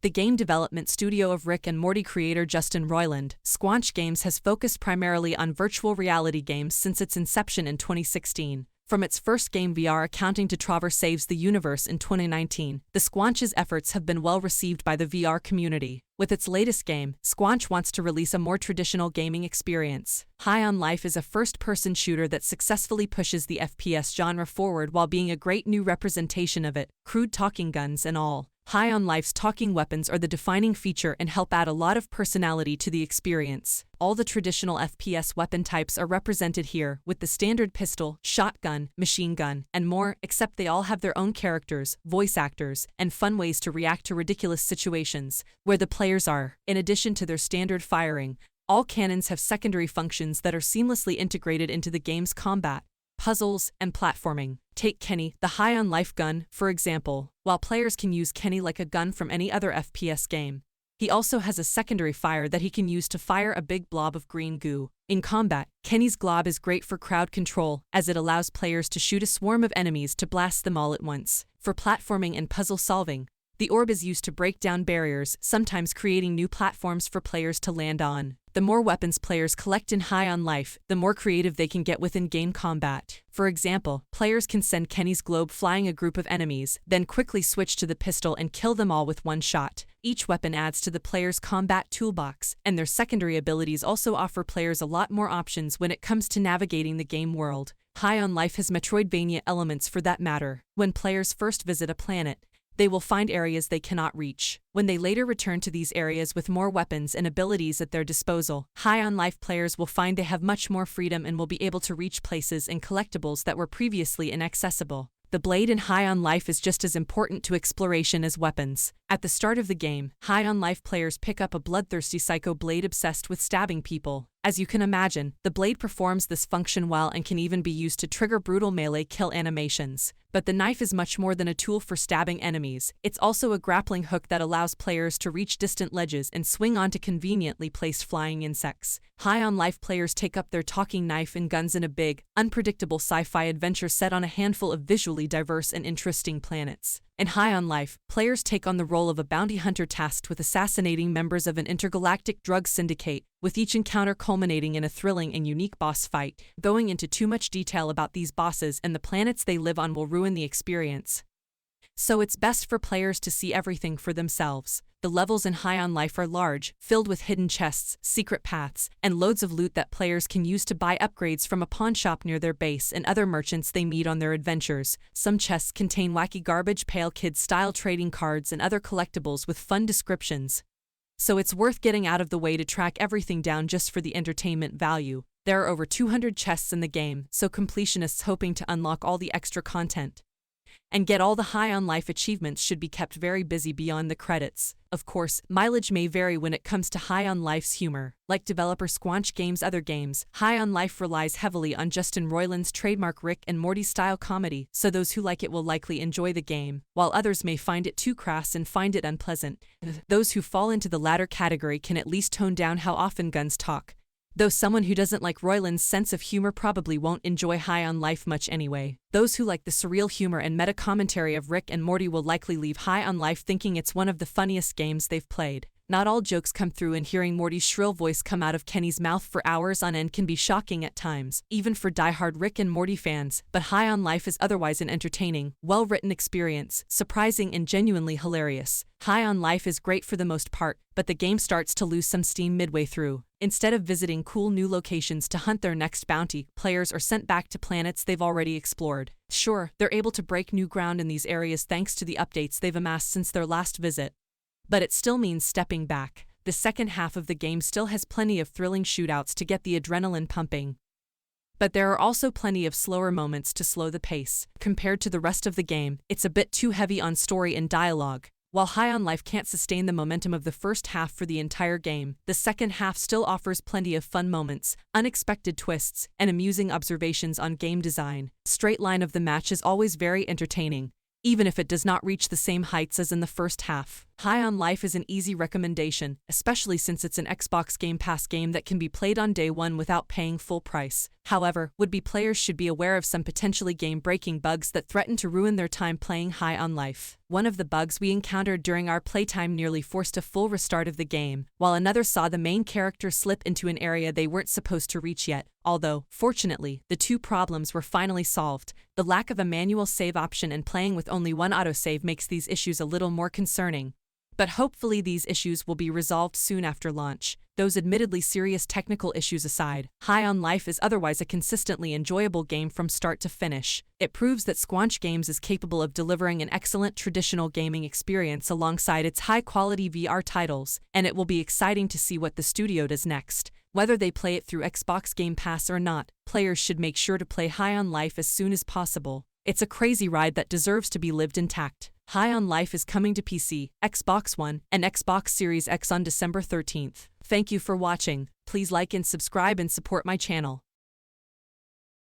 The game development studio of Rick and Morty creator Justin Roiland, Squanch Games has focused primarily on virtual reality games since its inception in 2016. From its first game VR Accounting to Trover Saves the Universe in 2019, the Squanch's efforts have been well received by the VR community. With its latest game, Squanch wants to release a more traditional gaming experience. High on Life is a first-person shooter that successfully pushes the FPS genre forward while being a great new representation of it, crude talking guns and all. High on Life's talking weapons are the defining feature and help add a lot of personality to the experience. All the traditional FPS weapon types are represented here, with the standard pistol, shotgun, machine gun, and more, except they all have their own characters, voice actors, and fun ways to react to ridiculous situations where the players are. In addition to their standard firing, all cannons have secondary functions that are seamlessly integrated into the game's combat, puzzles, and platforming. Take Kenny, the High on Life gun, for example. While players can use Kenny like a gun from any other FPS game, he also has a secondary fire that he can use to fire a big blob of green goo. In combat, Kenny's glob is great for crowd control, as it allows players to shoot a swarm of enemies to blast them all at once. For platforming and puzzle solving, the orb is used to break down barriers, sometimes creating new platforms for players to land on. The more weapons players collect in High on Life, the more creative they can get within game combat. For example, players can send Kenny's globe flying a group of enemies, then quickly switch to the pistol and kill them all with one shot. Each weapon adds to the player's combat toolbox, and their secondary abilities also offer players a lot more options when it comes to navigating the game world. High on Life has Metroidvania elements for that matter. When players first visit a planet, they will find areas they cannot reach. When they later return to these areas with more weapons and abilities at their disposal, High on Life players will find they have much more freedom and will be able to reach places and collectibles that were previously inaccessible. The blade in High on Life is just as important to exploration as weapons. At the start of the game, High on Life players pick up a bloodthirsty psycho blade obsessed with stabbing people. As you can imagine, the blade performs this function well and can even be used to trigger brutal melee kill animations. But the knife is much more than a tool for stabbing enemies. It's also a grappling hook that allows players to reach distant ledges and swing onto conveniently placed flying insects. High on Life players take up their talking knife and guns in a big, unpredictable sci-fi adventure set on a handful of visually diverse and interesting planets. In High on Life, players take on the role of a bounty hunter tasked with assassinating members of an intergalactic drug syndicate, with each encounter culminating in a thrilling and unique boss fight. Going into too much detail about these bosses and the planets they live on will ruin the experience. So it's best for players to see everything for themselves. The levels in High on Life are large, filled with hidden chests, secret paths, and loads of loot that players can use to buy upgrades from a pawn shop near their base and other merchants they meet on their adventures. Some chests contain wacky garbage pail kid-style trading cards and other collectibles with fun descriptions. So it's worth getting out of the way to track everything down just for the entertainment value. There are over 200 chests in the game, so completionists hoping to unlock all the extra content and get all the High on Life achievements should be kept very busy beyond the credits. Of course, mileage may vary when it comes to High on Life's humor. Like developer Squanch Games' other games, High on Life relies heavily on Justin Roiland's trademark Rick and Morty style comedy, so those who like it will likely enjoy the game, while others may find it too crass and find it unpleasant. Those who fall into the latter category can at least tone down how often guns talk, though someone who doesn't like Roiland's sense of humor probably won't enjoy High on Life much anyway. Those who like the surreal humor and meta-commentary of Rick and Morty will likely leave High on Life thinking it's one of the funniest games they've played. Not all jokes come through, and hearing Morty's shrill voice come out of Kenny's mouth for hours on end can be shocking at times, even for die-hard Rick and Morty fans, but High on Life is otherwise an entertaining, well-written experience, surprising and genuinely hilarious. High on Life is great for the most part, but the game starts to lose some steam midway through. Instead of visiting cool new locations to hunt their next bounty, players are sent back to planets they've already explored. Sure, they're able to break new ground in these areas thanks to the updates they've amassed since their last visit, but it still means stepping back. The second half of the game still has plenty of thrilling shootouts to get the adrenaline pumping, but there are also plenty of slower moments to slow the pace. Compared to the rest of the game, it's a bit too heavy on story and dialogue. While High on Life can't sustain the momentum of the first half for the entire game, the second half still offers plenty of fun moments, unexpected twists, and amusing observations on game design. Straight line of the match is always very entertaining, even if it does not reach the same heights as in the first half. High on Life is an easy recommendation, especially since it's an Xbox Game Pass game that can be played on day one without paying full price. However, would-be players should be aware of some potentially game-breaking bugs that threaten to ruin their time playing High on Life. One of the bugs we encountered during our playtime nearly forced a full restart of the game, while another saw the main character slip into an area they weren't supposed to reach yet. Although, fortunately, the two problems were finally solved. The lack of a manual save option and playing with only one autosave makes these issues a little more concerning. But hopefully these issues will be resolved soon after launch. Those admittedly serious technical issues aside, High on Life is otherwise a consistently enjoyable game from start to finish. It proves that Squanch Games is capable of delivering an excellent traditional gaming experience alongside its high-quality VR titles, and it will be exciting to see what the studio does next. Whether they play it through Xbox Game Pass or not, players should make sure to play High on Life as soon as possible. It's a crazy ride that deserves to be lived intact. High on Life is coming to PC, Xbox One, and Xbox Series X on December 13th. Thank you for watching. Please like and subscribe and support my channel.